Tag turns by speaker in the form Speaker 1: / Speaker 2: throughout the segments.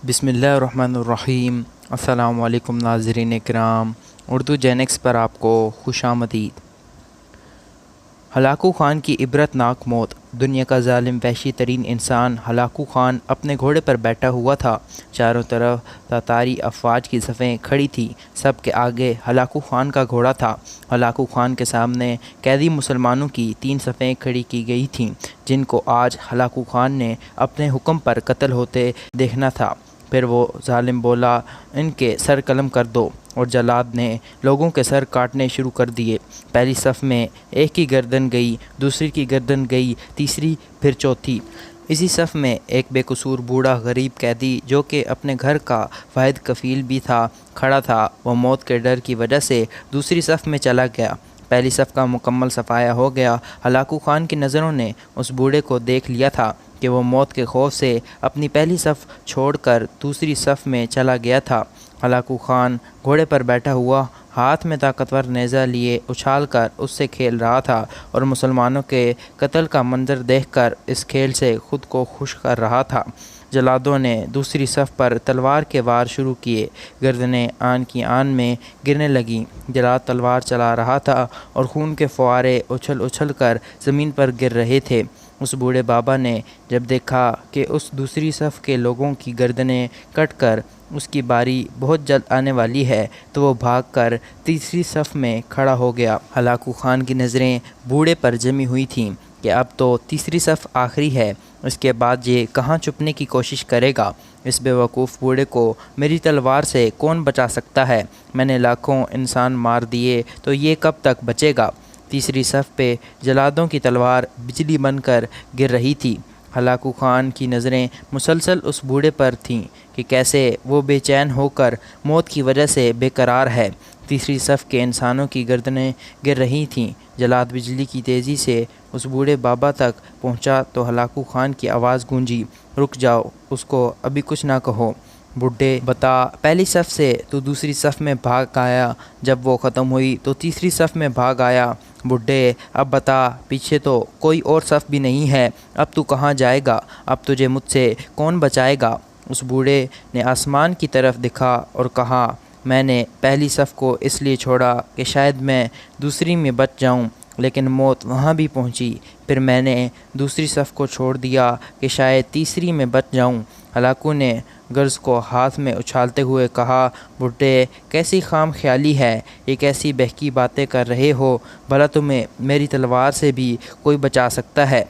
Speaker 1: بسم اللہ الرحمن الرحیم۔ السلام علیکم ناظرین کرام، اردو جینکس پر آپ کو خوش آمدید۔ ہلاکو خان کی عبرت ناک موت۔ دنیا کا ظالم وحشی ترین انسان ہلاکو خان اپنے گھوڑے پر بیٹھا ہوا تھا۔ چاروں طرف تاتاری افواج کی صفیں کھڑی تھیں، سب کے آگے ہلاکو خان کا گھوڑا تھا۔ ہلاکو خان کے سامنے قیدی مسلمانوں کی 3 صفیں کھڑی کی گئی تھیں، جن کو آج ہلاکو خان نے اپنے حکم پر قتل ہوتے دیکھنا تھا۔ پھر وہ ظالم بولا، ان کے سر قلم کر دو، اور جلاد نے لوگوں کے سر کاٹنے شروع کر دیے۔ پہلی صف میں ایک کی گردن گئی، دوسری کی گردن گئی، تیسری، پھر چوتھی۔ اسی صف میں ایک بے قصور بوڑھا غریب قیدی، جو کہ اپنے گھر کا واحد کفیل بھی تھا، کھڑا تھا۔ وہ موت کے ڈر کی وجہ سے دوسری صف میں چلا گیا۔ پہلی صف کا مکمل صفایا ہو گیا۔ ہلاکو خان کی نظروں نے اس بوڑھے کو دیکھ لیا تھا کہ وہ موت کے خوف سے اپنی پہلی صف چھوڑ کر دوسری صف میں چلا گیا تھا۔ ہلاکو خان گھوڑے پر بیٹھا ہوا، ہاتھ میں طاقتور نیزہ لیے اچھال کر اس سے کھیل رہا تھا، اور مسلمانوں کے قتل کا منظر دیکھ کر اس کھیل سے خود کو خوش کر رہا تھا۔ جلادوں نے دوسری صف پر تلوار کے وار شروع کیے۔ گردنیں آن کی آن میں گرنے لگیں۔ جلاد تلوار چلا رہا تھا اور خون کے فوارے اچھل اچھل کر زمین پر گر رہے تھے۔ اس بوڑھے بابا نے جب دیکھا کہ اس دوسری صف کے لوگوں کی گردنیں کٹ کر اس کی باری بہت جلد آنے والی ہے، تو وہ بھاگ کر تیسری صف میں کھڑا ہو گیا۔ ہلاکو خان کی نظریں بوڑھے پر جمی ہوئی تھیں کہ اب تو تیسری صف آخری ہے، اس کے بعد یہ کہاں چھپنے کی کوشش کرے گا؟ اس بے وقوف بوڑھے کو میری تلوار سے کون بچا سکتا ہے؟ میں نے لاکھوں انسان مار دیے، تو یہ کب تک بچے گا؟ تیسری صف پہ جلادوں کی تلوار بجلی بن کر گر رہی تھی۔ ہلاکو خان کی نظریں مسلسل اس بوڑھے پر تھیں کہ کیسے وہ بے چین ہو کر موت کی وجہ سے بے قرار ہے۔ تیسری صف کے انسانوں کی گردنیں گر رہی تھیں۔ جلاد بجلی کی تیزی سے اس بوڑھے بابا تک پہنچا تو ہلاکو خان کی آواز گونجی، رک جاؤ، اس کو ابھی کچھ نہ کہو۔ بڈھے، بتا، پہلی صف سے تو دوسری صف میں بھاگ آیا، جب وہ ختم ہوئی تو تیسری صف میں بھاگ آیا۔ بڈھے، اب بتا، پیچھے تو کوئی اور صف بھی نہیں ہے، اب تو کہاں جائے گا؟ اب تجھے مجھ سے کون بچائے گا؟ اس بوڑھے نے آسمان کی طرف دکھا اور کہا، میں نے پہلی صف کو اس لیے چھوڑا کہ شاید میں دوسری میں بچ جاؤں، لیکن موت وہاں بھی پہنچی۔ پھر میں نے دوسری صف کو چھوڑ دیا کہ شاید تیسری میں بچ جاؤں۔ ہلاکو نے گرز کو ہاتھ میں اچھالتے ہوئے کہا، بڈھے، کیسی خام خیالی ہے، یہ کیسی بہکی باتیں کر رہے ہو؟ بھلا تمہیں میری تلوار سے بھی کوئی بچا سکتا ہے؟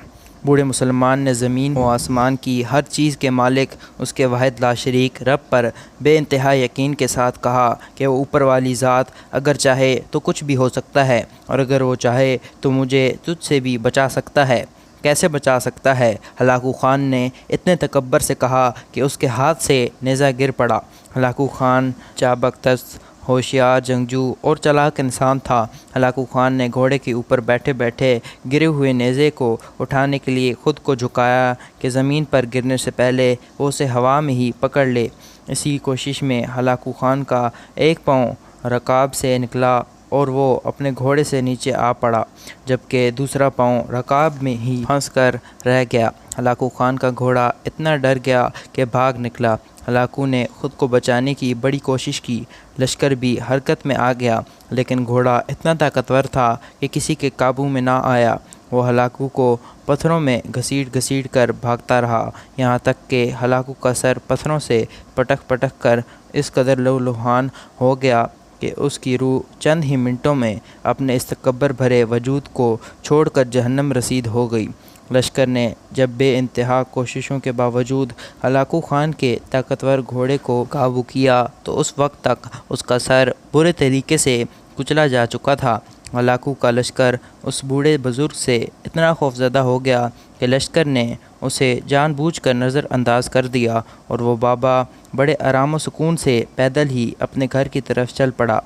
Speaker 1: بوڑھے مسلمان نے زمین و آسمان کی ہر چیز کے مالک، اس کے واحد لا شریک رب پر بے انتہا یقین کے ساتھ کہا کہ وہ اوپر والی ذات اگر چاہے تو کچھ بھی ہو سکتا ہے، اور اگر وہ چاہے تو مجھے تجھ سے بھی بچا سکتا ہے۔ کیسے بچا سکتا ہے؟ ہلاکو خان نے اتنے تکبر سے کہا کہ اس کے ہاتھ سے نیزہ گر پڑا۔ ہلاکو خان چابک دست، ہوشیار جنگجو اور چلاک انسان تھا۔ ہلاکو خان نے گھوڑے کے اوپر بیٹھے بیٹھے گرے ہوئے نیزے کو اٹھانے کے لیے خود کو جھکایا کہ زمین پر گرنے سے پہلے وہ اسے ہوا میں ہی پکڑ لے۔ اسی کوشش میں ہلاکو خان کا ایک پاؤں رکاب سے نکلا اور وہ اپنے گھوڑے سے نیچے آ پڑا، جبکہ دوسرا پاؤں رکاب میں ہی پھنس کر رہ گیا۔ ہلاکو خان کا گھوڑا اتنا ڈر گیا کہ بھاگ نکلا۔ ہلاکو نے خود کو بچانے کی بڑی کوشش کی، لشکر بھی حرکت میں آ گیا، لیکن گھوڑا اتنا طاقتور تھا کہ کسی کے قابو میں نہ آیا۔ وہ ہلاکو کو پتھروں میں گھسیٹ گھسیٹ کر بھاگتا رہا، یہاں تک کہ ہلاکو کا سر پتھروں سے پٹک پٹک کر اس قدر لہولہان ہو گیا کہ اس کی روح چند ہی منٹوں میں اپنے اس تکبر بھرے وجود کو چھوڑ کر جہنم رسید ہو گئی۔ لشکر نے جب بے انتہا کوششوں کے باوجود ہلاکو خان کے طاقتور گھوڑے کو قابو کیا تو اس وقت تک اس کا سر برے طریقے سے کچلا جا چکا تھا۔ ہلاکو کا لشکر اس بوڑھے بزرگ سے اتنا خوفزدہ ہو گیا کہ لشکر نے اسے جان بوجھ کر نظر انداز کر دیا، اور وہ بابا بڑے آرام و سکون سے پیدل ہی اپنے گھر کی طرف چل پڑا۔